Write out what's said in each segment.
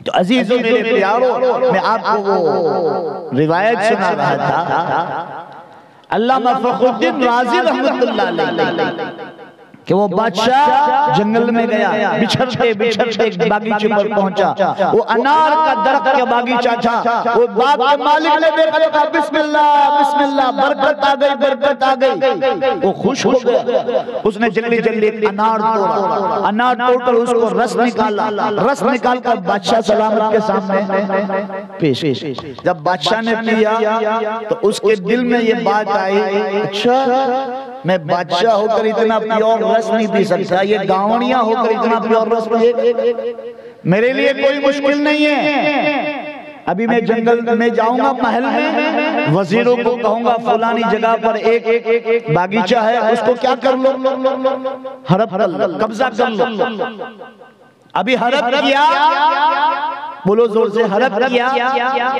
تو عزیزوں میرے پیاروں، میں آپ کو وہ روایت سنا رہا تھا علامہ فخر الدین رازی رحمت اللہ علیہ کہ وہ بادشاہ جنگل میں گیا، بچھڑتے بچھڑتے ایک باغیچے پر پہنچا، وہ انار کا درخت کا باغیچہ تھا، وہ باغ کے مالک نے دیکھا تو کہا بسم اللہ بسم اللہ، برکت آ گئی برکت آ گئی، وہ خوش ہو گیا، اس نے جلدی جلدی ایک انار توڑا، انار توڑ کر اس کو رس نکالا، رس نکال کر بادشاہ سلامت کے سامنے پیش کیا۔ جب بادشاہ نے پیا تو اس کے دل میں یہ بات آئی، اچھا میں بادشاہ ہو کر اتنا پیور رس نہیں پی سکتا، یہ گاونیاں ہو کر اتنا پیور رس پیے، میرے لیے کوئی مشکل نہیں ہے، ابھی میں جنگل میں جاؤں گا، محل میں وزیروں کو کہوں گا فلانی جگہ پر ایک باغیچہ ہے، اس کو کیا کر لو، ہڑپ کر لو، قبضہ کر لو۔ ابھی ہڑپ کیا، بولو زور سے، ہڑپ کیا،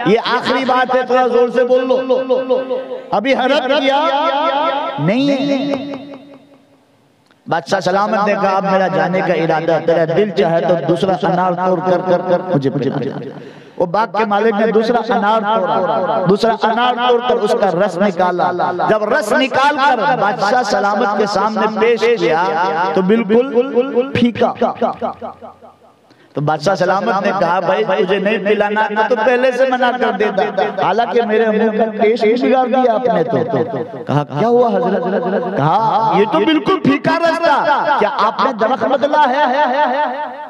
یہ آخری بات ہے، تھوڑا زور سے بول لو، ابھی ہڑپ کیا نہیں ہے۔ بادشاہ سلامت نے کہا اب میرا جانے کا ارادہ، تیرا دل چاہے تو دوسرا انار توڑ کر مجھے وہ باغ کے مالک نے دوسرا انار توڑا، دوسرا انار توڑ کر اس کا رس نکالا، جب رس نکال کر بادشاہ سلامت کے سامنے پیش کیا تو بالکل پھیکا۔ تو بادشاہ سلامت نے کہا بھائی تجھے نہیں پلانا تو پہلے سے منع کر دیتا، حالانکہ میرے منہ کا ٹیسٹ بگاڑ دیا آپ نے۔ تو کہا کیا ہوا حضرت؟ کہا یہ تو بالکل پھیکا رس تھا، کیا آپ نے درخت بدلا ہے؟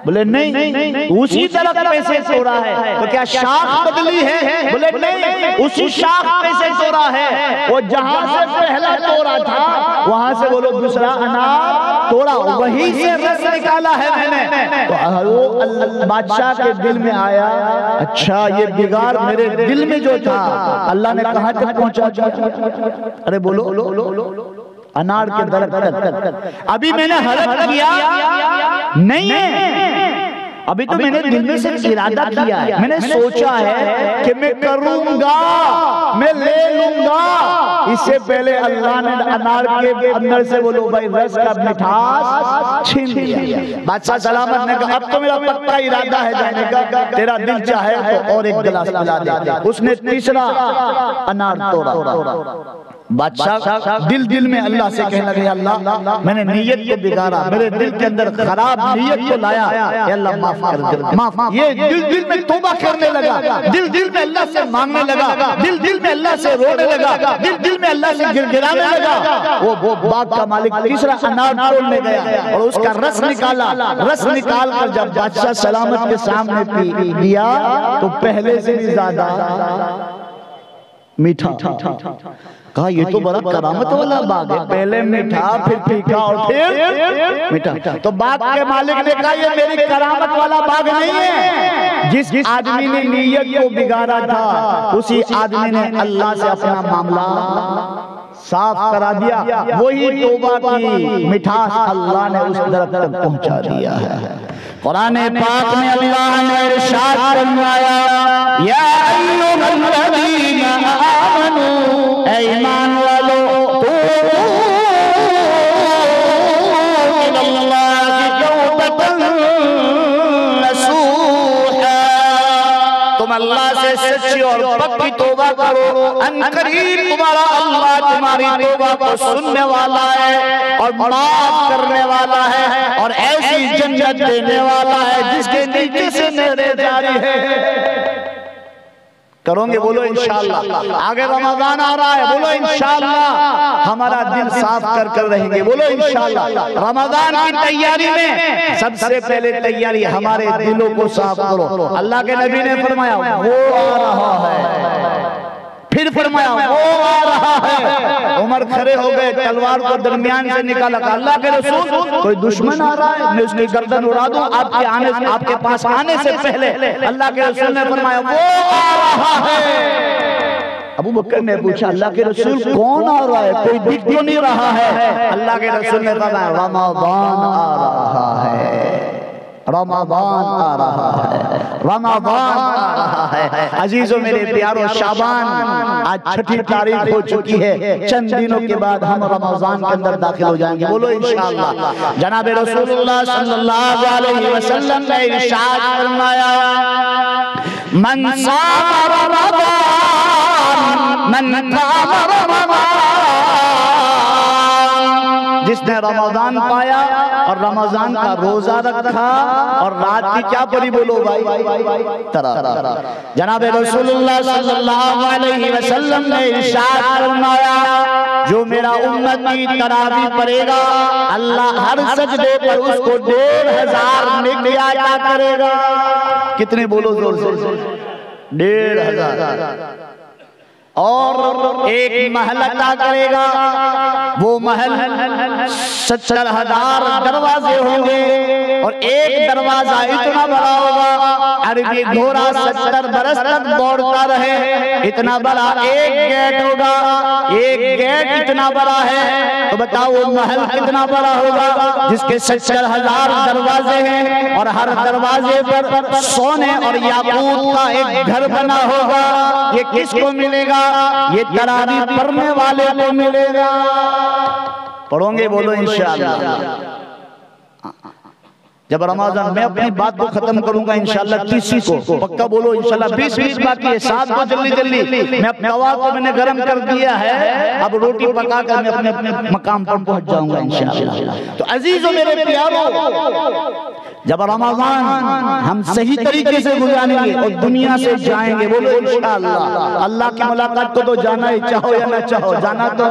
بولے نہیں، اسی درخت میں سے توڑا ہے۔ تو کیا شاخ بدلی ہے؟ بولے نہیں، اسی شاخ میں سے توڑا ہے، وہ جہاں سے پہلا توڑا تھا وہاں سے وہ لوگ دوسرا انار توڑا، وہیں سے رس نکالا ہے میں نے۔ تو بادشاہ کے دل میں آیا اچھا یہ بگاڑ میرے دل میں جو تھا اللہ نے کہاں تک پہنچا دیا؟ ارے بولو انار کے درخت، ابھی میں نے ہڑپ کیا نہیں ہے، ابھی تو میں نے دل میں سے ارادہ کیا ہے، میں نے سوچا ہے کہ میں کروں گا، میں لے لوں گا، اس سے پہلے اللہ نے انار کے اندر سے وہ لو بھائی رس کا مٹھاس چھین لیا۔ بادشاہ سلامت نے کہا اب تو میرا پکا ارادہ ہے جانے کا، تیرا دل چاہے تو اور ایک گلاس پلا دے۔ اس نے تیسرا انار توڑا، بادشاہ دل میں اللہ سے کہنے لگے اللہ میں نے نیت کو بگاڑا، میرے دل کے اندر خراب نیت کو لایا، اے اللہ معاف کر دے۔ یہ دل میں توبہ کرنے لگا، دل میں اللہ سے مانگنے لگا، دل میں اللہ سے رونے لگا، دل میں اللہ سے گڑگڑانے لگا۔ وہ باغ کا مالک تیسرا انار توڑنے گیا اور اس کا رس نکالا، رس نکال کر جب بادشاہ سلامت کے سامنے پی لیا تو پہلے سے بھی زیادہ میٹھا۔ کہا یہ تو بڑا کرامت والا باغ ہے، پہلے میٹھا پھر پھیکا اور پھر میٹھا۔ تو باغ کے مالک نے کہا یہ میری کرامت والا باغ نہیں ہے، جس آدمی نے نیت کو بگاڑا تھا اسی آدمی نے اللہ سے اپنا معاملہ صاف کرا دیا، وہی توبہ کی مٹھاس اللہ نے اس درخت تک پہنچا دیا ہے۔ قرآن پاک میں اللہ نے ارشاد فرمایا یا ایھا الذین آمنوا، اے ایمان والو توبوا الی اللہ توبۃ نصوحا، تم اللہ سے سچی اور پکی توبہ کرو، ان قریب تمہارا اللہ تمہاری توبہ کو سننے والا ہے اور معاف کرنے والا ہے اور ایسی جنت دینے والا ہے جس کے نیچے سے نہریں جاری ہے۔ کرو گے بولو انشاءاللہ، آگے رمضان آ رہا ہے بولو انشاءاللہ، ہمارا دل صاف کر رہیں گے بولو انشاءاللہ۔ رمضان کی تیاری میں سب سے پہلے تیاری ہمارے دلوں کو صاف کرو۔ اللہ کے نبی نے فرمایا وہ آ رہا ہے، پھر فرمایا وہ آ رہا ہے۔ عمر کھڑے ہو گئے، تلوار کو درمیان سے نکالا، کہا اللہ کے رسول کوئی دشمن آ رہا ہے، میں اس کی گردن اڑا دوں آپ کے پاس آنے سے پہلے۔ اللہ کے رسول نے فرمایا وہ آ رہا ہے۔ ابو بکر نے پوچھا اللہ کے رسول کون آ رہا ہے، کوئی دکھ تو نہیں رہا ہے؟ اللہ کے رسول نے فرمایا رمضان آ رہا ہے، رمضان آ رہا ہے، رمضان آ رہا ہے۔ عزیزوں میرے پیارو، شعبان آج 6 تاریخ ہو چکی ہے، چند دنوں کے بعد ہم رمضان کے اندر داخل ہو جائیں گے بولو انشاءاللہ۔ جناب رسول اللہ صلی اللہ علیہ وسلم نے ارشاد فرمایا من صام رمضان من قام رمضان، جس نے رمضان پایا اور رمضان کا روزہ رکھا اور رات کی کیا پڑھی بولو بھائی؟ تراویح۔ جناب رسول اللہ صلی اللہ علیہ وسلم نے ارشاد فرمایا جو میرا امتی تراویح پڑھے گا اللہ ہر سجدے پر اس کو 1500 نیکی عطا کرے گا۔ کتنے بولو زور سے؟ 1500۔ اور ایک محل عطا کرے گا، وہ محل 70,000 دروازے ہوں گے، اور ایک دروازہ اتنا بڑا ہوگا عربی گھوڑا 70 برس تک دوڑتا رہے اتنا بڑا ایک گیٹ ہوگا۔ ایک گیٹ اتنا بڑا ہے تو بتاؤ وہ محل کتنا بڑا ہوگا جس کے 70,000 دروازے ہیں، اور ہر دروازے پر سونے اور یاقوت کا ایک گھر بنا ہوگا۔ یہ کس کو ملے گا؟ یہ تراویح پڑھنے والے کو ملے گا۔ پڑھوں گے بولو انشاءاللہ۔ جب رمضان میں اپنی بات کو ختم کروں گا انشاءاللہ 30 کو، پکا بولو انشاءاللہ۔ 20 باقی ہے، 7 کو جلدی میں اپنے توا کو میں نے گرم کر دیا ہے، اب روٹی پکا کر میں اپنے مقام پر پہنچ جاؤں گا انشاءاللہ۔ تو عزیزو میرے پیارو، جب رمضان ہم صحیح طریقے سے گزاریں گے اور دنیا سے جائیں گے بولو انشاءاللہ۔ اللہ کی ملاقات کو تو جانا ہی، چاہو یا نہ چاہو جانا تو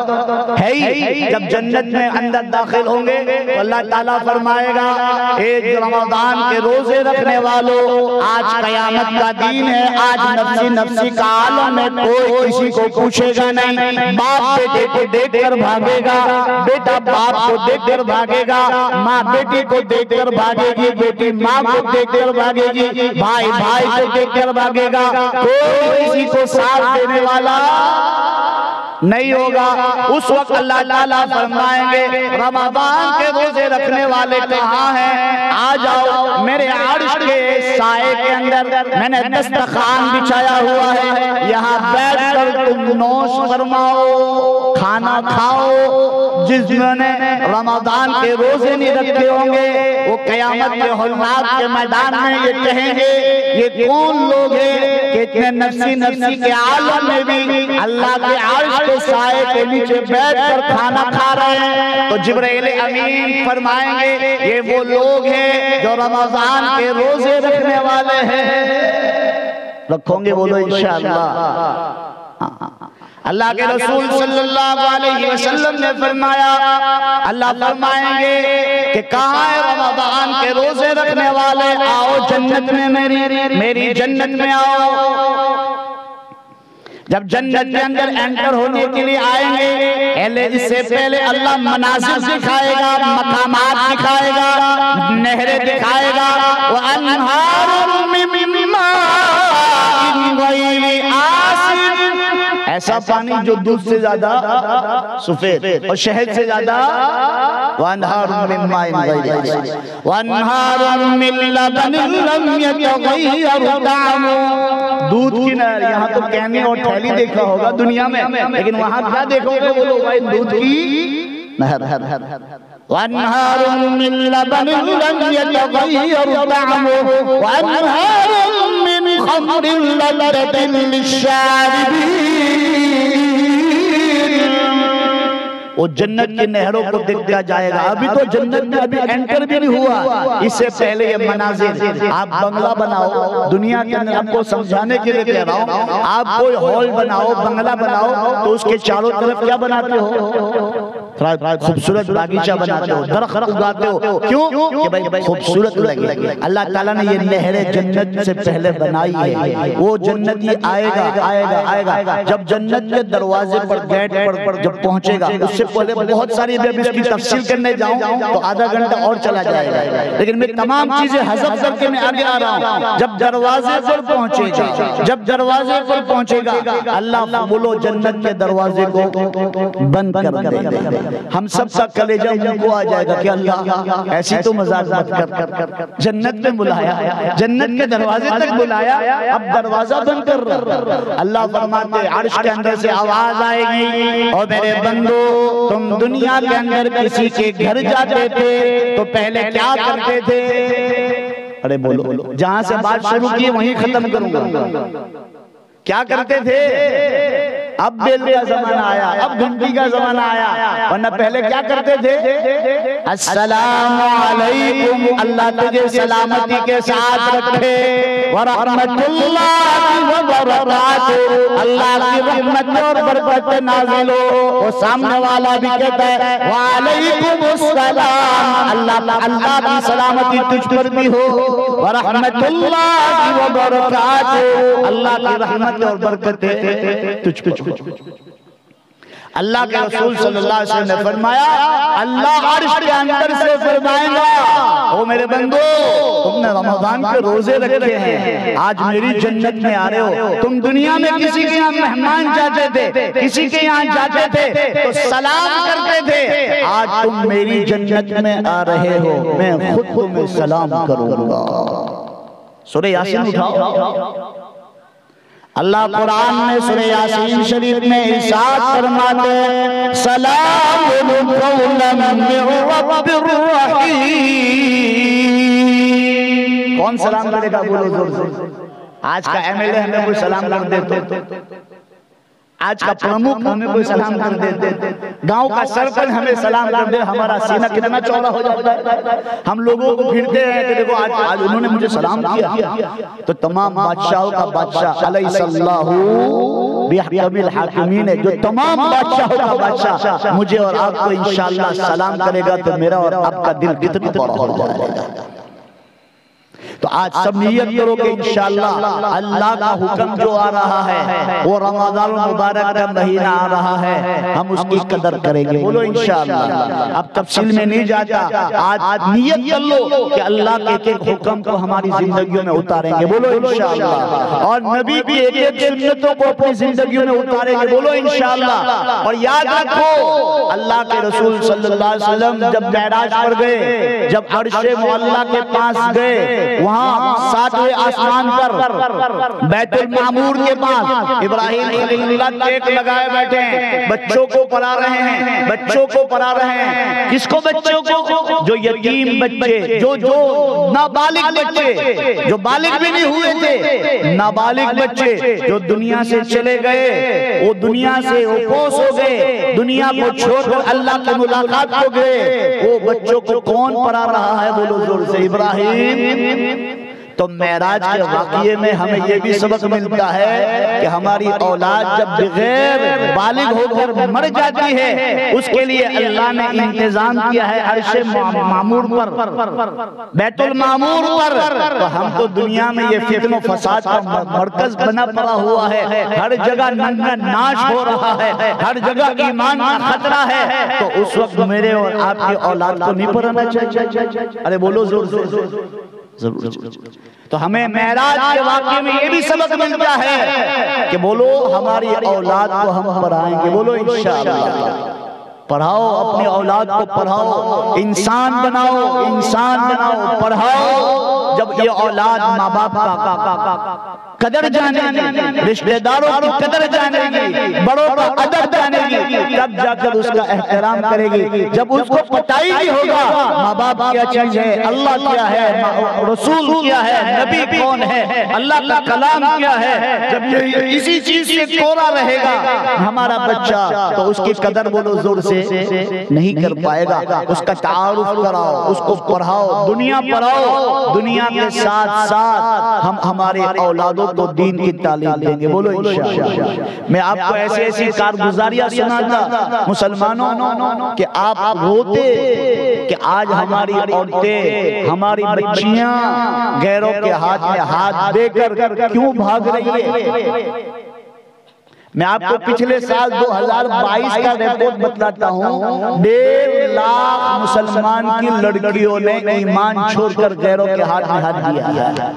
ہے ہی۔ جب جنت میں اندر داخل ہوں گے تو اللہ تعالیٰ فرمائے گا اے رمضان کے روزے رکھنے والوں، آج قیامت کا دن ہے، آج نفسی نفسی کا عالم ہے، کوئی کسی کو پوچھے گا نہیں۔ باپ بیٹے کو دیکھ کر بھاگے گا، بیٹا باپ کو دیکھ کر بھاگے گا، ماں بیٹی کو دیکھ کر بھاگے گی، بیٹی ماں کو دیکھ کر بھاگے گی، بھائی بھائی کو دیکھ کر بھاگے گا، کوئی کسی کو ساتھ دینے والا نہیں ہوگا۔ اس وقت اللہ تعالیٰ فرمائیں گے رمضان کے روزے رکھنے والے کہاں ہیں؟ آ جاؤ میرے عرش کے سائے کے اندر، میں نے دسترخوان بچھایا ہوا ہے، یہاں بیٹھ کر تم نوش فرماؤ، کھانا کھاؤ۔ جس نے رمضان کے روزے نہیں رکھے ہوں گے وہ قیامت کے ہولناک کے میدان میں یہ کہیں گے یہ کون لوگ ہیں کہ اتنے نفسی نفسی کے عالم میں بھی اللہ کے عرش کے سائے کے نیچے بیٹھ کر کھانا کھا رہے ہیں؟ تو جبرائیل امین فرمائیں گے یہ وہ لوگ ہیں جو رمضان کے روزے رکھنے والے ہیں۔ رکھوں گے بولو انشاءاللہ۔ اللہ کے رسول صلی اللہ علیہ وسلم نے فرمایا، اللہ فرمائیں گے کہ کہاں ہے رمضان کے روزے رکھنے والے؟ آؤ جنت میں، میری جنت میں آؤ۔ جب جنت کے اندر انٹر ہونے کے لیے آئیں گے اس سے پہلے اللہ مناظر دکھائے گا، مقامات دکھائے گا، نہریں دکھائے گا، وَأَنْهَارٌ مِّن مَّاءٍ غَيْرِ آسِنٍ، ایسا پانی جو دودھ سے زیادہ سفید اور شہد سے زیادہ، وَأَنْهَارٌ مِّن مَّاءٍ غَيْرِ آسِنٍ وَأَنْهَارٌ مِّن لَبَنٍ لَّمْ يَتَغَيَّرْ طَعْمُهُ، دودھ کی نہر۔ یہاں تو کہنے اور تھیلی دیکھا ہوگا دنیا میں، لیکن وہاں کیا دیکھو گے وہ لوگ دودھ کی نہر۔ وَأَنْهَارٌ مِّن لَبَنٍ لَّمْ يَتَغَيَّرْ طَعْمُهُ وَأَنْهَارٌ مِّنْ خَمْرٍ لَّذَّةٍ لِّلشَّارِبِينَ، وہ جنت کی نہروں کو دیکھا جائے گا۔ ابھی تو جنت میں ابھی انٹر بھی نہیں ہوا، اس سے پہلے یہ مناظر۔ آپ بنگلہ بناؤ، دنیا کے اندر آپ کو سمجھانے کے لیے کہہ رہا ہوں، آپ کوئی ہال بناؤ، بنگلہ بناؤ تو اس کے چاروں طرف کیا بناتے ہو؟ خوبصورت باغیچہ بناتے ہو، درخت اگاتے ہو، کیوں؟ کہ بھائی خوبصورت لگے۔ اللہ تعالیٰ نے یہ نہریں جنت سے پہلے بنائی ہے۔ وہ جنتی آئے گا جب جنت کے دروازے پر گیٹ پر جب پہنچے گا، اس سے پہلے بہت ساری جب اس کی تفصیل کرنے جاؤں تو آدھا گھنٹہ اور چلا جائے گا، لیکن میں تمام چیزیں حذف کر کے میں آگے آ رہا ہوں۔ جب دروازے پر پہنچے گا، اللہ بولو جنت کے دروازے کو بند کر دے گا۔ ہم سب کا کلیجہ منہ کو آ جائے گا کہ اللہ ایسی تو مذاق مت کر، جنت میں بلایا، جنت کے دروازے تک بلایا، اب دروازہ بند کر رہا۔ اللہ فرماتے عرش کے اندر سے آواز آئے گی، اور میرے بندو تم دنیا کے اندر کسی کے گھر جاتے تھے تو پہلے کیا کرتے تھے؟ ارے بولو، جہاں سے بات شروع کی وہیں ختم کروں گا۔ کیا کرتے تھے؟ اب بیل کا زمانہ آیا، اب گھنٹی کا زمانہ آیا، ورنہ پہلے کیا کرتے تھے؟ السلام علیکم، اللہ تجھے سلامتی کے ساتھ رکھے، ورحمت اللہ وبرکاتہ، اللہ کی رحمت اور برکت نازل ہو۔ وہ سامنے والا بھی کہتا ہے وعلیکم السلام، اللہ کی سلامتی تجھ پر بھی ہو، ورحمت اللہ وبرکاتہ، اللہ کی رحمت اور برکتیں تجھ کو۔ اللہ کے رسول صلی اللہ علیہ وسلم نے فرمایا، اللہ عرش کے اندر سے فرمائے گا، او میرے بندو تم نے رمضان کے روزے رکھے ہیں، آج میری جنت میں آ رہے ہو، تم دنیا میں کسی کے یہاں مہمان جاتے تھے، کسی کے یہاں جاتے تھے تو سلام کرتے تھے، آج تم میری جنت میں آ رہے ہو، میں خود تمہیں سلام کروں گا۔ سورہ یاسین اٹھاؤ، اللہ قرآن میں سورہ یاسین شریف میں ارشاد فرماتے ہیں سلام قولا من رب الرحیم۔ کون سلام کرے گا؟ بولو زور سے۔ آج کا ایم ایل اے ہمیں کوئی سلام کر دیتے، آج کا پرمکھ ہمیں کوئی سلام کر دیتے، گاؤں کا سرپنچ ہمیں سلام کر دے، ہمارا سینہ کتنا چوڑا ہو جاتا ہے۔ ہم لوگوں کو پھرتے ہیں کہ دیکھو آج انہوں نے مجھے سلام کیا۔ تو تمام بادشاہوں کا بادشاہ علیہ اللہ بِأَحْكَمِ الْحَاكِمِينَ ہے، جو تمام بادشاہوں کا بادشاہ مجھے اور آپ کو انشاءاللہ سلام کرے گا تو میرا اور آپ کا دل کتنا بڑا ہو جائے گا۔ تو آج سب نیت کرو کہ انشاءاللہ اللہ کا حکم جو آ رہا ہے وہ رمضان المبارک کا مہینہ آ رہا ہے، ہم اس کی قدر کریں گے، بولو انشاءاللہ۔ اب تفصیل میں نہیں جاتا، آج نیت کر لو کہ اللہ کے ایک ایک حکم کو ہماری زندگیوں میں اتاریں گے، بولو انشاءاللہ، اور نبی کی ایک ایک سنتوں کو اپنی زندگیوں میں اتاریں گے، بولو انشاءاللہ۔ اور یاد رکھو اللہ کے رسول صلی اللہ علیہ وسلم جب معراج پر گئے، جب عرش معلیٰ کے پاس گئے، وہاں ساتویں آسمان پر بیت المعمور کے پاس ابراہیم علیہ اللہ ٹیک لگائے بیٹھے ہیں، بچوں کو پڑھا رہے ہیں، بچوں کو پڑھا رہے ہیں۔ کس کو؟ بچوں کو، جو یتیم بچے، جو نابالغ بچے، جو بالغ بھی نہیں ہوئے تھے، نابالغ بچے جو دنیا سے چلے گئے، وہ دنیا سے اوپوس ہو گئے، دنیا کو چھوڑ کر اللہ کی ملاقات ہو گئے، وہ بچوں کو کون پڑھا رہا ہے؟ بولو زور سے، ابراہیم۔ تو معراج کے واقعے میں ہمیں یہ بھی سبق ملتا ہے کہ ہماری اولاد جب بغیر بالغ ہو کر مر جاتی ہے، اس کے لیے اللہ نے انتظام کیا ہے عرش معمور پر، بیت المعمور پر۔ تو ہم تو دنیا میں یہ فتن و فساد کا مرکز بنا پڑا ہوا ہے، ہر جگہ ننگا ناش ہو رہا ہے، ہر جگہ ایمان کا خطرہ ہے، تو اس وقت میرے اور آپ کی اولاد کو نہیں پڑھانا چاہیے؟ ارے بولو زور زور۔ تو ہمیں معراج کے واقعے میں یہ بھی سبق ملتا ہے کہ بولو ہماری اولاد کو ہم پڑھائیں گے، بولو انشاءاللہ۔ پڑھاؤ اپنی اولاد کو، پڑھاؤ، انسان بناؤ، انسان بناؤ، پڑھاؤ۔ جب یہ اولاد ماں باپ کا قدر جانے گی، رشتہ داروں کی قدر جانے گی، بڑوں کا ادب جانے گی، تب جا کر اس کا احترام کرے گی۔ جب اس کو پتہ ہی نہیں ہوگا ماں باپ کیا چیز ہے، اللہ کیا ہے، رسول کیا ہے، نبی کون ہے، اللہ کا کلام کیا ہے، جب یہ اسی چیز سے کورا رہے گا ہمارا بچہ، تو اس کی قدر بولو زور سے نہیں کر پائے گا۔ اس کا تعارف کراؤ، اس کو پڑھاؤ، دنیا پڑھاؤ، دنیا کے ساتھ ساتھ ہم ہمارے اولادوں کو دین کی تعلیم دیں گے، بولو انشاءاللہ۔ میں آپ کو ایسی ایسی کارگزاریاں سناتا مسلمانوں کہ آپ روتے کہ آج ہماری عورتیں، ہماری بچیاں غیروں کے ہاتھ میں ہاتھ دے کر کیوں بھاگ رہی ہیں۔ میں آپ کو پچھلے سال 2022 کا ریپورٹ بتلاتا ہوں، 1.5 لاکھ مسلمان کی لڑکیوں نے ایمان چھوڑ کر غیروں کے ہاتھ میں ہاتھ دیا ہے۔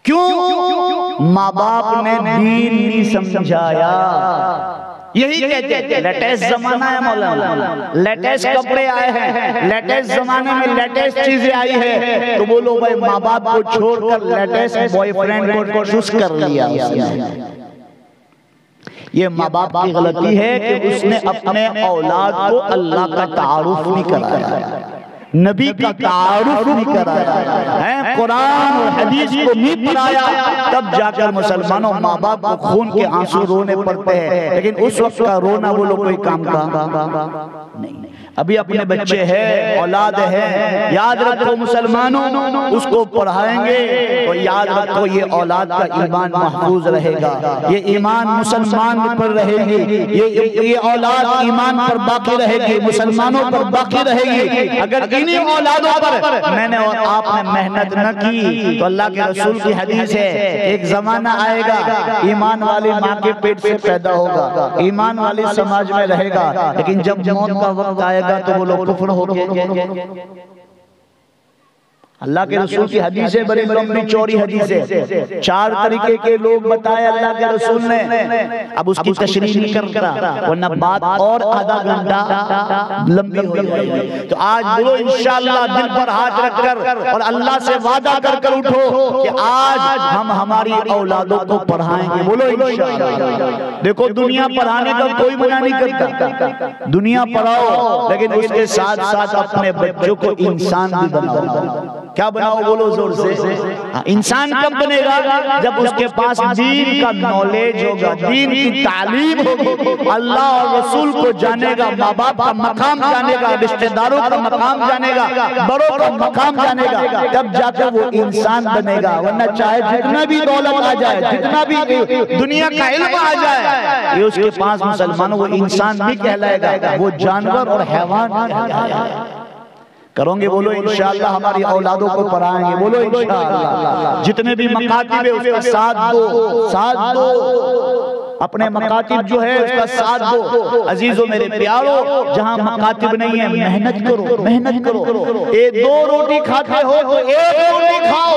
کیوں؟ ماں باپ نے دین نہیں سمجھایا۔ یہی کہتے ہیں لیٹسٹ زمانہ ہے مولانا، لیٹسٹ کپڑے آئے ہیں، لیٹسٹ زمانے میں لیٹسٹ چیزیں آئی ہے، تو بولو بھائی ماں باپ کو چھوڑ کر لیٹسٹ بوائے فرینڈ کو چوز کر لیا۔ یہ ماں باپ کی غلطی ہے کہ اس نے اپنے اولاد کو اللہ کا تعارف نہیں کرایا۔ نبی کا تعارف نہیں کرایا، قرآن اور حدیث کو نہیں پڑھایا، تب جا کر مسلمانوں ماں باپ کو خون کے آنسو رونے پڑتے ہیں، لیکن اس وقت کا رونا وہ لوگ کوئی کام کا نہیں۔ ابھی اپنے بچے ہیں، اولاد ہے، یاد رکھو مسلمانوں اس کو پڑھائیں گے تو یاد رکھو یہ اولاد کا ایمان محفوظ رہے گا، یہ ایمان مسلمان پر رہے گی، یہ اولاد ایمان پر باقی رہے گی، مسلمانوں پر باقی رہے گی۔ اگر انہی اولادوں پر میں نے اور آپ نے محنت نہ کی تو اللہ کے رسول کی حدیث ہے ایک زمانہ آئے گا ایمان والی ماں کے پیٹ سے پیدا ہوگا، ایمان والی سماج میں رہے گا، لیکن جب موت کا وقت آئے گا تو وہ لوگ کفر ہو گئے۔ اللہ کے رسول کی حدیثیں بڑی لمبی چوڑی حدیثیں، 4 طریقے کے لوگ بتائے اللہ کے رسول نے، اب اس کی تشریح نہیں کرتا ورنہ بات اور آدھا گھنٹہ لمبی ہو جائے گی۔ تو آج بولو انشاءاللہ دل پر ہاتھ رکھ کر اور اللہ سے وعدہ کر کر اٹھو کہ آج ہم ہماری اولادوں کو پڑھائیں گے، بولو انشاءاللہ۔ دیکھو دنیا پڑھانے کا کوئی منع نہیں کرتا، دنیا پڑھاؤ، لیکن اس کے ساتھ ساتھ اپنے بچوں کو انسان بھی بناؤ۔ کیا بناؤ بولو زور سے؟ انسان کب بنے گا؟ جب اس کے پاس دین کا نالج ہوگا، دین کی تعلیم ہوگی، اللہ اور رسول کو جانے گا، ماں باپ کا مقام جانے گا، رشتہ داروں کا مقام جانے گا، بڑوں کا مقام جانے گا، تب جا کر وہ انسان بنے گا۔ ورنہ چاہے جتنا بھی دولت آ جائے، جتنا بھی دنیا کا علم آ جائے، یہ اس کے پاس مسلمانوں وہ انسان بھی کہلائے گا، وہ جانور اور حیوان کہلائے گا۔ کروں گے بولو انشاءاللہ، ہماری اولادوں کو پڑھائیں گے، بولو انشاءاللہ۔ جتنے بھی مکاتب ہے اس کا ساتھ دو، اپنے مکاتب جو ہے اس کا ساتھ دو۔ عزیزو میرے پیارو، جہاں مکاتب نہیں ہے محنت کرو، محنت کرو۔ 2 روٹی کھاتے ہو تو 1 روٹی کھاؤ،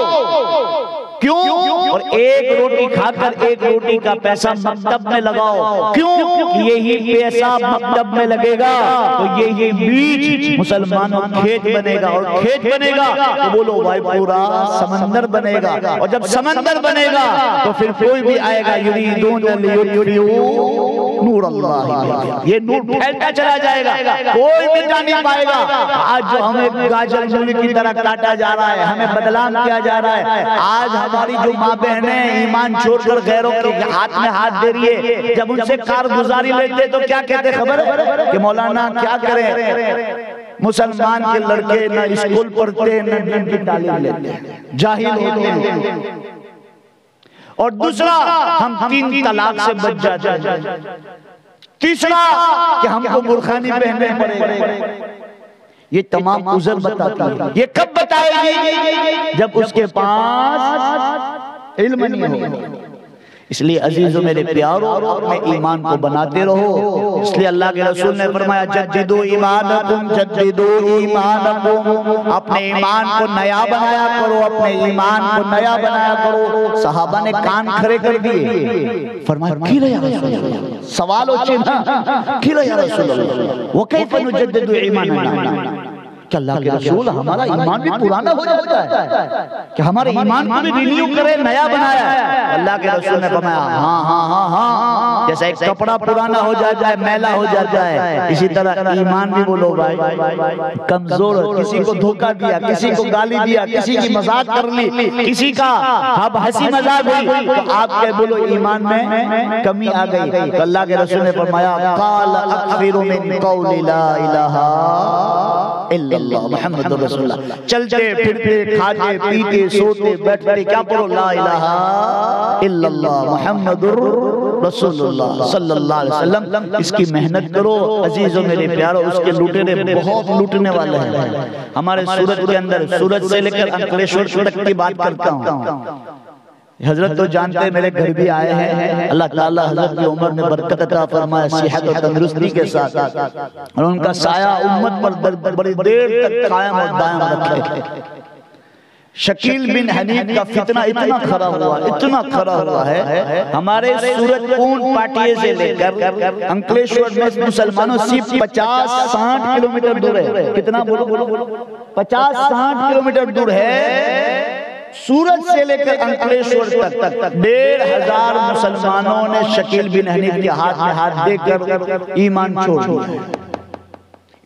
کیوں؟ اور 1 روٹی کھا کر 1 روٹی کا پیسہ مکتب میں لگاؤ، کیوں؟ یہی پیسہ مکتب میں لگے گا تو یہی بیج مسلمانوں کھیت بنے گا، اور کھیت بنے گا تو بولو بھائی پورا سمندر بنے گا، اور جب سمندر بنے گا تو پھر کوئی بھی آئے گا، یریدون لیطفئوا نور اللہ، یہ نور پھیلتا چلا جائے گا، کوئی مٹا نہیں پائے گا۔ آج جو ہمیں گاجر مولی کی طرح کاٹا جا رہا ہے، ہمیں بدنام کیا جا رہا ہے، آج ہماری جو ماں بہنیں ایمان چھوڑ کر غیروں کے ہاتھ میں ہاتھ دے رہی ہے، جب ان سے کارگزاری لیتے تو کیا کہتے خبر ہے کہ مولانا کیا کریں، مسلمان کے لڑکے نہ اسکول پڑھتے نہ دین کی تعلیم لیتے، جاہل ہوتے ہیں۔ اور دوسرا، ہم 3 طلاق سے بچ جاتے ہیں۔ تیسرا کہ ہم کو برخانی پہننے پڑے گا۔ یہ تمام عذر بتاتی ہے۔ یہ کب بتائے گی؟ جب اس کے پاس علم نہیں ہوگا۔ اس لیے عزیزو میرے پیارو، اپنے ایمان کو بناتے رہو۔ اس لیے اللہ کے رسول نے فرمایا جددو ایمانکم، جددو ایمانکم، اپنے ایمان کو نیا بنایا کرو، اپنے ایمان کو نیا بنایا کرو۔ صحابہ نے کان کھڑے کر دیے، فرمایا کیلے یا رسول اللہ، سوال ہوچے نا، کیلے یا رسول اللہ، وکیف نجدد ایماننا، کہ اللہ کے رسول ہمارا ایمان بھی پرانا ہو جائے، کہ ہمارے ایمان کو بھی ریلیو کرے، نیا بنایا ہے۔ اللہ کے رسول نے فرمایا ہاں، جیسا ایک کپڑا پرانا ہو جائے، میلا ہو جائے، اسی طرح ایمان بھی بولو بھائی کمزور، کسی کو دھوکہ دیا، کسی کو گالی دیا، کسی کی مذاق کر لی، کسی کا ہنسی مذاق ہوئی تو آپ کے بولو ایمان میں کمی آ گئی۔ تو اللہ کے رسول نے فرمایا قال اکثر من قول لا الہ الا اللہ محمد رسول اللہ۔ چلتے پھرتے کھاتے پیتے سوتے بیٹھتے کیا پڑھو؟ لا الہ الا اللہ محمد رسول اللہ صلی اللہ علیہ وسلم۔ اس کی محنت کرو عزیزو میرے پیارو، اس کے لوٹنے بہت لوٹنے والے ہیں۔ ہمارے سورت کے اندر، سورت سے لے کر انکلیشور تک کی بات کرتا ہوں، حضرت تو جانتے ہیں، میرے گھر بھی آئے ہیں، اللہ تعالیٰ حضرت کی عمر میں برکت عطا فرمائے، صحت و تندرستی کے ساتھ، اور ان کا سایہ امت پر بڑی دیر تک قائم اور دائم رکھے۔ شکیل بن حنیف کا فتنہ اتنا کھڑا ہوا ہے، ہمارے سورت اون پاٹیے سے لے کر انکلیشور میں مسلمانوں سے 50-60 کلومیٹر دور ہے۔ کتنا بولو؟ 50-60 کلومیٹر دور ہے۔ سورت سے لے کر انکلیشور تک 1500 مسلمانوں نے شکیل بن حنیف کے ہاتھ میں ہاتھ دے کر ایمان چھوڑ دیا۔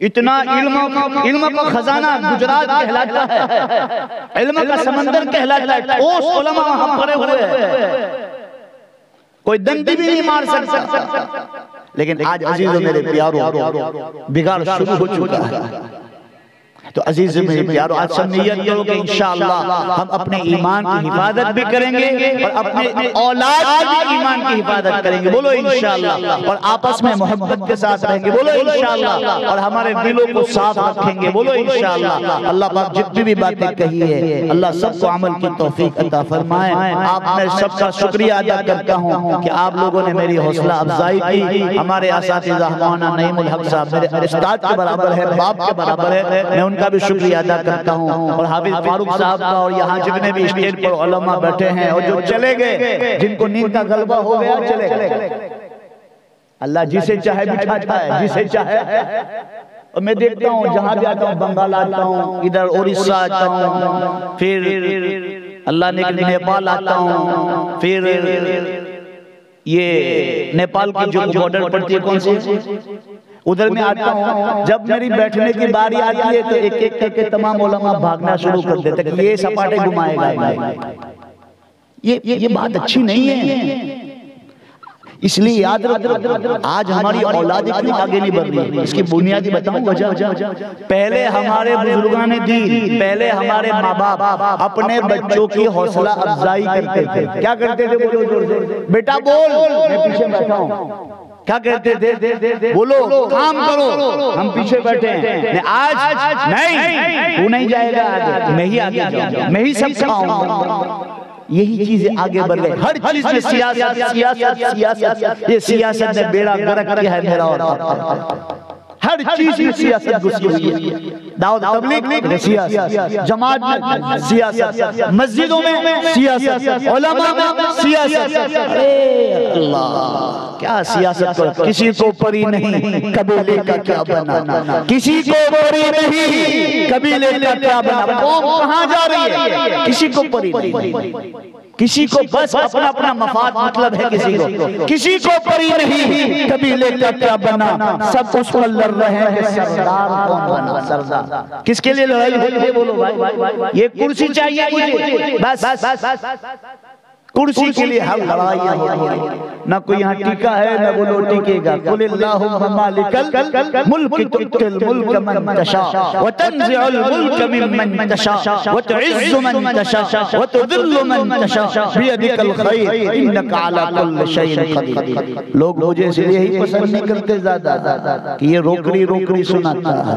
اتنا علم کا خزانہ گجرات کہلاتا ہے، علم کا سمندر کہلاتا ہے، اوس علماء وہاں پڑے ہوئے ہیں، کوئی دندی بھی نہیں مار سکتا. لیکن آج عزیزوں میرے پیاروں بگاڑ شروع ہو چکا ہے. تو عزیز میرے پیاروں آج سب نیت کرو کہ انشاءاللہ ہم اپنے ایمان کی حفاظت بھی کریں گے اور اپنے اولاد کی بھی ایمان کی حفاظت کریں گے. بولو انشاءاللہ. اور آپس میں محبت کے ساتھ رہیں گے. بولو انشاءاللہ. اور ہمارے دلوں کو صاف رکھیں گے. بولو انشاءاللہ. اللہ پاک جتنی بھی باتیں کہی ہے اللہ سب کو عمل کی توفیق عطا فرمائے. آپ میں سب کا شکریہ ادا کرتا ہوں کہ آپ لوگوں نے میری حوصلہ افزائی کی. ہمارے اساتذہ مولانا نعیم الحق صاحب میرے استاد کے برابر ہے، باپ کے برابر ہے، میں ان کا بھی شکریہ ادا کرتا ہوں. اور حافظ فاروق صاحب کا اور یہاں جتنے بھی اسٹیج پر علماء بیٹھے ہیں اور جو چلے گئے، جن کو نیند کا غلبہ ہو گیا چلے گئے. اللہ جسے چاہے بٹھاتا ہے، جسے چاہے. اور میں دیکھتا ہوں جہاں بھی آتا ہوں، بنگال آتا ہوں، ادھر اڑیسہ آتا ہوں، پھر اللہ نے نیپال آتا ہوں، پھر یہ نیپال کی جو بارڈر پڑتی ہے کون سی ادھر میں آتا ہوں. جب میری بیٹھنے کی باری آتی ہے تو ایک ایک کر کے تمام علماء بھاگنا شروع کر دیتے کہ یہ سپاٹے گھمائے گا. یہ بات اچھی نہیں ہے. اس لیے یاد رکھو آج ہماری اولادیں کیوں آگے نہیں بڑھ رہی. اس کی بنیادی بتاؤں وجہ. پہلے ہمارے بزرگان دین، پہلے ہمارے ماں باپ اپنے بچوں کی حوصلہ افزائی کرتے تھے. کیا کرتے تھے؟ بولو زور سے. بیٹا بول، میں پیچھے بیٹھا ہوں. کیا کہتے تھے؟ بولو، کام کرو، ہم پیچھے بیٹھے ہیں. آج نہیں، تو نہیں جائے گا آگے، میں ہی آگے جاؤں گا، میں ہی سب کھاؤں گا. یہی چیزیں آگے بڑھ گئے. ہر چیز میں سیاست، یہ سیاست نے بیڑا غرق کیا ہے میرا اور آپ. ہر چیز میں سیاست گھسی ہوئی ہے. دعوت تبلیغ میں سیاست، جماعت میں سیاست، مسجدوں میں سیاست، علماء میں سیاست. اللہ کیا سیاست کرو. کسی کو پری نہیں قبیلے کا کیا بنا، کسی کو پری نہیں قبیلے کا کیا بنا. قوم کہاں جا رہی ہے؟ کسی کو پری نہیں. کسی کو بس اپنا اپنا مفاد مطلب ہے. کسی کو پری نہیں قبیلے کا کیا بنا. سب اس پر لڑ رہے ہیں سردار کون بنا. سردار کس کے لیے لڑائی ہوئی ہے؟ بولو بھائی. یہ کرسی چاہیے مجھے، بس کرسی کے لیے ہم لڑائیاں ہوتی ہیں. نہ کوئی یہاں ٹیکا ہے نہ وہ ٹیکے گا. قل اللہم مالک الملک تؤتی الملک من تشاء وتنزع الملک ممن تشاء وتعز من تشاء وتذل من تشاء بیدک الخیر انک علی کل شیء قدیر. لوگ مجھے اس لیے ہی پسند نہیں کرتے زیادہ کہ یہ روکڑی سناتا ہے.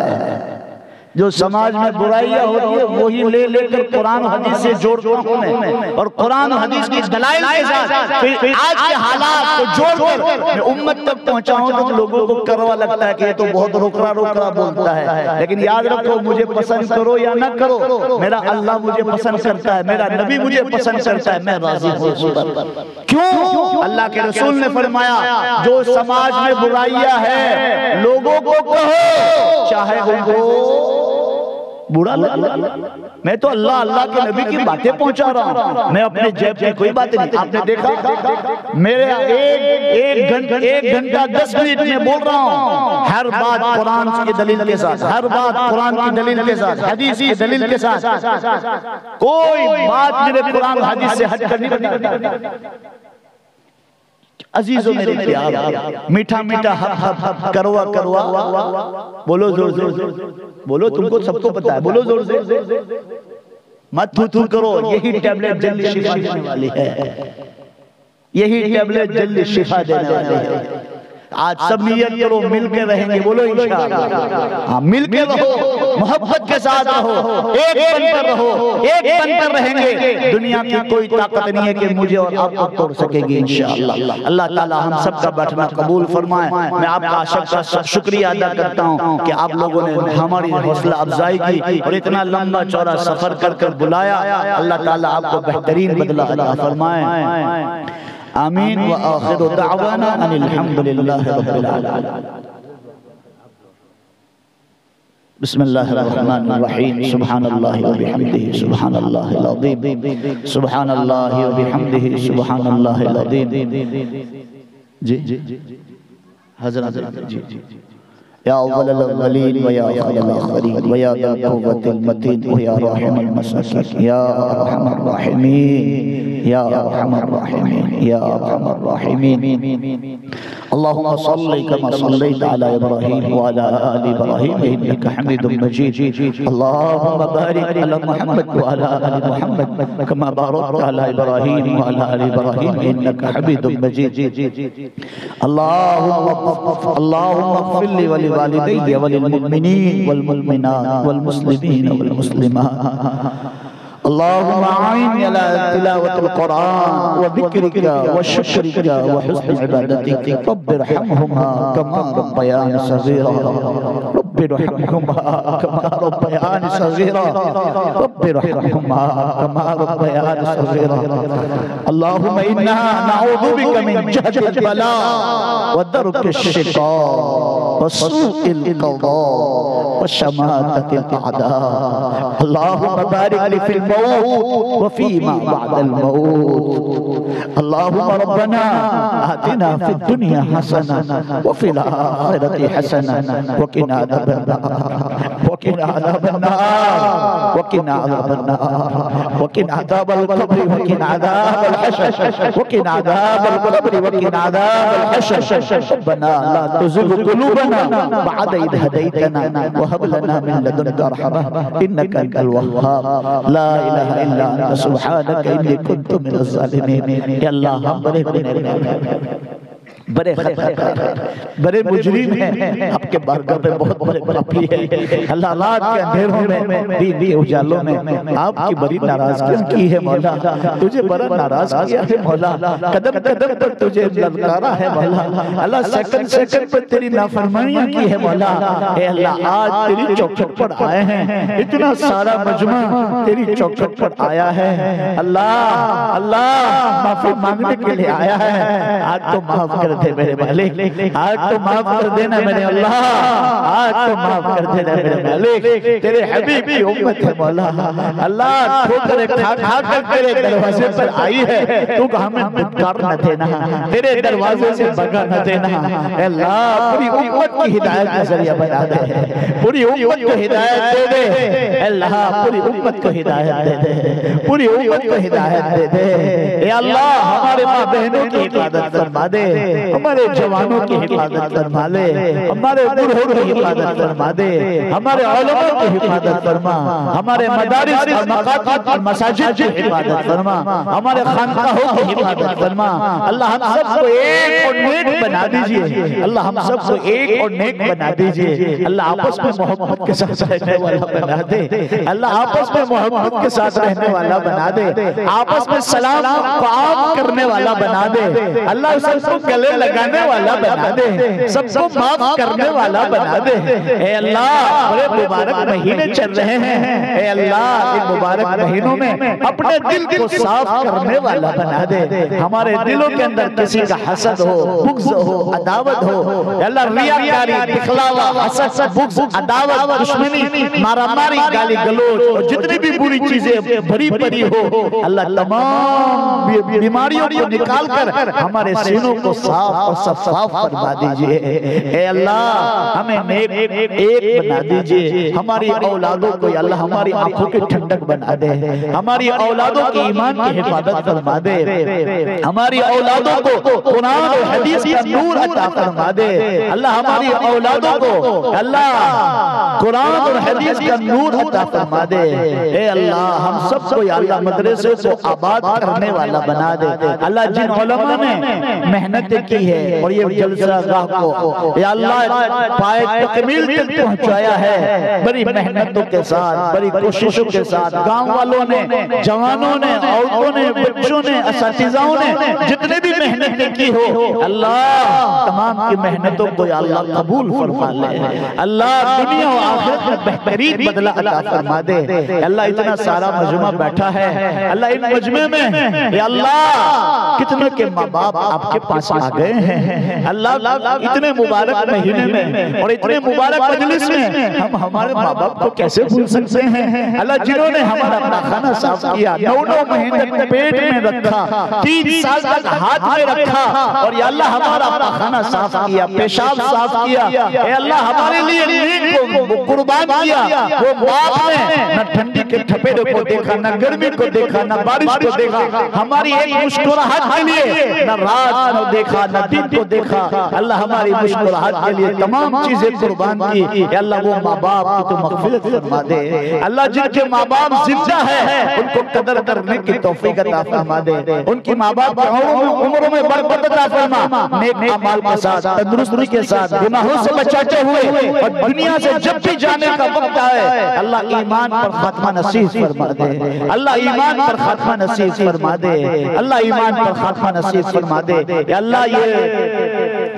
جو سماج میں برائیاں ہوتی ہے وہی لے لے کر قرآن و حدیث سے جوڑتا ہوں میں، اور قرآن و حدیث کی دلائل کے ساتھ پھر آج کے حالات کو جوڑ کر میں امت تک پہنچاؤں تو لوگوں کو کروا لگتا ہے کہ یہ تو بہت روکڑا بولتا ہے. لیکن یاد رکھو مجھے پسند کرو یا نہ کرو، میرا اللہ مجھے پسند کرتا ہے، میرا نبی مجھے پسند کرتا ہے، میں راضی ہوں اس پر. کیوں؟ اللہ کے رسول نے فرمایا جو سماج میں برائیاں ہیں لوگوں کو کہو چاہے ان کو برا لگا. میں تو اللہ کے نبی کی باتیں پہنچا رہا ہوں، میں اپنے جیب کی کوئی باتیں نہیں. آپ نے دیکھا میرے ایک گھنٹہ 10 منٹ میں بول رہا ہوں، ہر بات قرآن کی دلیل کے ساتھ، ہر بات قرآن کی دلیل کے ساتھ، حدیث کی دلیل کے ساتھ. کوئی بات میرے قرآن حدیث سے ہٹ کر نہیں بنی. عزیزوں میرے پیار، میٹھا ہپ کروا بولو زور زور. بولو، تم کو سب کو پتا ہے. بولو زور سے. مت تھو کرو. یہی ٹیبلٹ جلدی شفا دینے والی ہے. یہی ٹیبلٹ جلدی شفا دینے والی ہے. آج سب نیت کرو، مل کے رہیں گے. بولو انشاءاللہ. مل کے رہو، محبت کے ساتھ رہو، ایک بن کر رہو، ایک بن کر رہیں گے. دنیا کی کوئی طاقت نہیں ہے کہ مجھے اور آپ کو توڑ سکے گی انشاءاللہ. اللہ تعالی ہم سب کا بیٹھنا قبول فرمائے. میں آپ کا عاشق کا شکریہ ادا کرتا ہوں کہ آپ لوگوں نے ہماری حوصلہ افزائی کی اور اتنا لمبا چوڑا سفر کر بلایا. اللہ تعالی آپ کو بہترین بدلہ عطا فرمائے. آمین. وآخر دعوانا ان الحمدللہ رب العالمین. بسم اللہ الرحمن الرحیم. سبحان اللہ وبحمدہ سبحان اللہ العظیم. سبحان اللہ وبحمدہ سبحان اللہ العظیم. جی حضرت جی یا اول الاولین و یا آخر الاخرین و یا ذا القوة المتین و یا راحم المساکین یا ارحم الراحمین یا ارحم الراحمین یا ارحم الراحمین اللهم صل كما صليت على إبراهيم وعلى آل إبراهيم إنك حميد مجيد اللهم بارك على محمد وعلى آل محمد كما باركت على إبراهيم وعلى آل إبراهيم إنك حميد مجيد اللهم اغفر لي ولوالدي وللمؤمنين والمؤمنات والمسلمين والمسلمات اللهم أعني على تلاوة القرآن وذكرك وشكرك وحسن عبادتك رب ارحمهما كما ربياني صغيرا رب ارحمهما كما ربياني صغيرا رب ارحمهما كما ربياني صغيرا اللهم إنا نعوذ بك من جهد البلاء ودرك الشقاء وسوء القضاء وشماتة الأعداء اللهم بارك لي في الموت وفيما بعد الموت اللهم ربنا آتنا في الدنيا حسنة وفي الآخرة حسنة وقنا عذاب النار وقنا عذاب النار وقنا عذاب النار وقنا عذاب القبر وقنا عذاب الحشر وقنا عذاب القبر وقنا عذاب الحشر ربنا لا تزغ قلوبنا بعد إذ هديتنا وهب لنا من لدنك رحمة إنك أنت الوهاب لا إله إلا أنت سبحانك إني كنت من الظالمين یا اللہ ہم بڑے بڑے مجرم ہیں، آپ کے بارگاہ میں بہت بڑے پاپی ہیں اللہ رات کے اندھیروں میں دین کے اجالوں میں آپ کی بڑی ناراضگی کی ہے مولا، تجھے بڑا ناراض کیا ہے مولا، قدم قدم پر تجھے للکارا ہے مولا، اللہ سیکنڈ سیکنڈ پر تیری نافرمانیاں کی ہے مولا، اے اللہ آج تیری چوکھٹ پر آئے ہیں، اتنا سارا مجمع تیری چوکھٹ پر آیا ہے، اللہ معافی مانگنے کے لیے آیا ہے، آج تو معاف کر دے میرے مالک، آج تو معاف کر دینا میرے اللہ، آج تو معاف کر دینا میرے مالک، تیرے حبیب کی امت ہے مولا، اللہ ٹھوکریں کھا کھا کر تیرے دروازے پر آئی ہے، تو کہ ہمیں بدکار نہ دینا، تیرے دروازے سے بگا نہ دینا، اے اللہ پوری امت کی ہدایت کا ذریعہ بنا دے، پوری امت کو ہدایت دے دے، اے اللہ پوری امت کو ہدایت دے دے، پوری امت کو ہدایت دے دے، اے اللہ ہمارے ماں بہنوں کی حفاظت فرما دے، ہمارے جوانوں کی حفاظت فرما لے، ہمارے بڑھوں کی حفاظت فرما دے، ہمارے علماء کی حفاظت فرما، ہمارے مدارس اور مقاصد اور مساجد کی حفاظت فرما، ہمارے خانقاہوں کی حفاظت فرما، اللہ ہم سب کو ایک اور نیک بنا دیجئے، اللہ ہم سب کو ایک اور نیک بنا دیجئے، اللہ آپس میں محبت کے ساتھ رہنے والا بنا دے، اللہ آپس میں محبت کے ساتھ رہنے والا بنا دے، آپس میں سلام کو عام کرنے والا بنا دے، اللہ سب کو گلے لگانے والا بنا دے، سب کو معاف کرنے والا بنا دے، اے اللہ بڑے مبارک مہینے چل رہے ہیں، اے اللہ ان مبارک مہینوں میں اپنے دل کو صاف کرنے والا بنا دے، ہمارے دلوں کے اندر کسی کا حسد ہو، بغض ہو، عداوت ہو، اے اللہ ریاکاری، دکھلاوا، حسد، بغض، عداوت، دشمنی، مارا ماری، گالی گلوچ اور جتنی بھی بری چیزیں بھری پڑی ہو، اللہ تمام بیماریوں کو نکال کر ہمارے سینوں کو صاف اور شفاف فرما دیجئے، اے اللہ ہمیں ایک بنا دیجئے، ہماری اولادوں کو یا اللہ ہماری آنکھوں کی ٹھنڈک بنا دے، ہماری اولادوں کی ایمان کی حفاظت فرما دے، ہماری اولادوں کو قرآن و حدیث کا نور عطا فرما دے، اللہ ہماری اولادوں کو اللہ قرآن اور حدیث کا نور عطا فرما دے، اے اللہ ہم سب کو یا اللہ مدرسے کو آباد کرنے والا بنا دے، اللہ جن علماء نے محنت کی ہے اور یہ جلسہ گاہ کو یا اللہ پائے تکمیل تک پہنچایا ہے، بڑی محنتوں کے ساتھ، بڑی کوششوں کے ساتھ، گاؤں والوں نے، جوانوں نے، عورتوں نے، بچوں نے، اساتذہوں نے جتنے بھی محنتیں کی ہو، اللہ تمام کی محنتوں کو یا اللہ قبول فرما لے، اللہ دنیا و آخرت میں بہترین بدلہ عطا فرما دے، اللہ اتنا سارا مجمع بیٹھا ہے، اللہ ان مجمع میں یا اللہ کتنے کے ماں باپ آپ کے پاس آ گئے ہیں، اللہ اتنے مبارک مہینے میں اور اتنے مبارک مجلس میں ہم ہمارے ماں باپ کو کیسے بھول سکتے ہیں، اللہ جنہوں نے ہمارا اپنا کھانا صاف کیا، 9 مہینے پیٹ میں میں رکھا، 3 سال تک ہاتھ میں رکھا، اور یا اللہ ہمارا پاخانہ صاف کیا، پیشاب صاف کیا، اے اللہ ہمارے لیے نیند کو قربان کیا۔ وہ باپ نے نہ ٹھنڈی کے ٹھپیرے کو دیکھا، نہ گرمی کو دیکھا، نہ بارش کو دیکھا، ہماری ایک مسکراہٹ کے لیے نہ رات کو دیکھا نہ دن کو دیکھا۔ اللہ ہماری مسکراہٹ کے لیے تمام چیزیں قربان کی۔ اے اللہ وہ ماں باپ کی تو مغفرت فرما دے، اللہ جن کے ماں باپ زندہ ہے ان کو قدر کرنے کی توفیق عطا فرما دے، ان کی ماں باپ کی عمروں میں برکت عطا فرما، نیک اعمال کے ساتھ، تندرستی کے ساتھ، گناہوں سے بچاتے ہوئے، اور دنیا سے جب بھی جانے کا وقت آئے اللہ ایمان پر خاتمہ نصیب فرما دے، اللہ ایمان پر خاتمہ نصیب فرما دے، اللہ ایمان پر خاتمہ نصیب فرما دے۔ یا اللہ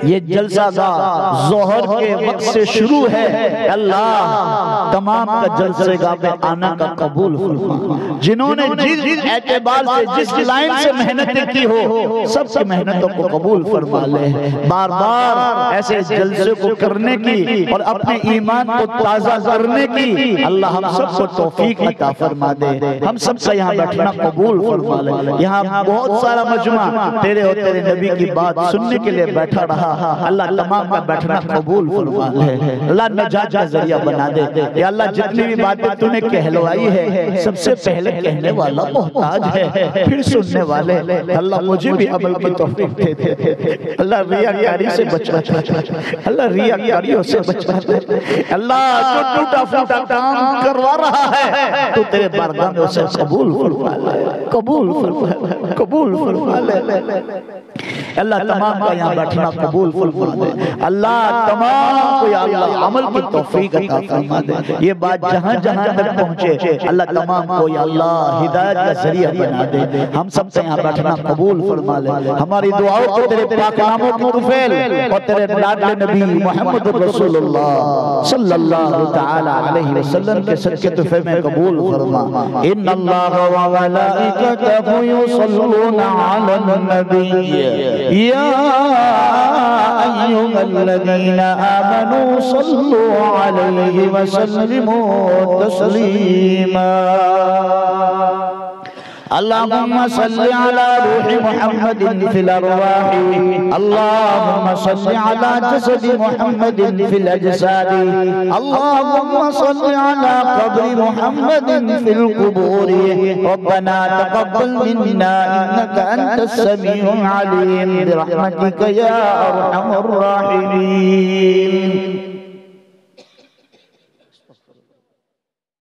یہ جلسہ گاہ ظہر کے وقت سے شروع ہے، اللہ تمام کا جلسے گاہ میں آنا کا قبول فرما، جنہوں نے جس اعتبار سے جس لائن سے محنتیں کی ہو سب کی محنتوں کو قبول فرما لے، بار بار ایسے جلسے کو کرنے کی اور اپنے ایمان کو تازہ کرنے کی اللہ ہم سب کو توفیق عطا فرما دے، ہم سب سے یہاں بیٹھنا قبول فرما لے۔ یہاں بہت سارا مجمع تیرے اور تیرے نبی کی بات سننے کے لیے بیٹھا رہا، اللہ تمام کا بیٹھنا قبول فرما لے، اللہ نجات کا ذریعہ بنا دے۔ یا اللہ جتنی بھی باتیں تو نے کہلوائی ہے سب سے پہلے کہنے والا محتاج ہے، پھر سننے والے، اللہ مجھے بھی عمل کی توفیق دے دے، اللہ ریاکاری سے بچا دے، اللہ ریاکاریوں سے بچا دے، اللہ جو ٹوٹا پھوٹا کام کروا رہا ہے تو تیرے بارگاہ میں اسے قبول فرما لے، قبول فرما لے، قبول فرما لے، اللہ تمام کا یہاں بیٹھنا قبول فرما دے، اللہ تمام کو یا اللہ عمل کی توفیق عطا فرما دے۔ یہ بات جہاں جہاں تک پہنچے اللہ تمام کو یا اللہ ہدایت کا ذریعہ بنا دے، ہم سب سے یہاں بیٹھنا قبول فرما لے، ہماری دعاؤں کو تیرے پاک ناموں کی طفیل اور تیرے لاڈلے نبی محمد رسول اللہ صلی اللہ تعالی علیہ وسلم کے صدقے تحفے میں قبول فرما۔ ان اللہ و ملائکتہ یصلون علی النبی یا ایھا الذین آمنوا صلوا علیہ وسلموا تسلیما۔ اللہم صلی علی روح محمد فی الارواح، اللہم صلی علی جسد محمد فی الاجساد، اللہم صلی علی قبر محمد فی القبور، ربنا تقبل منا انک انت السمیع العلیم برحمتک یا ارحم الراحمین۔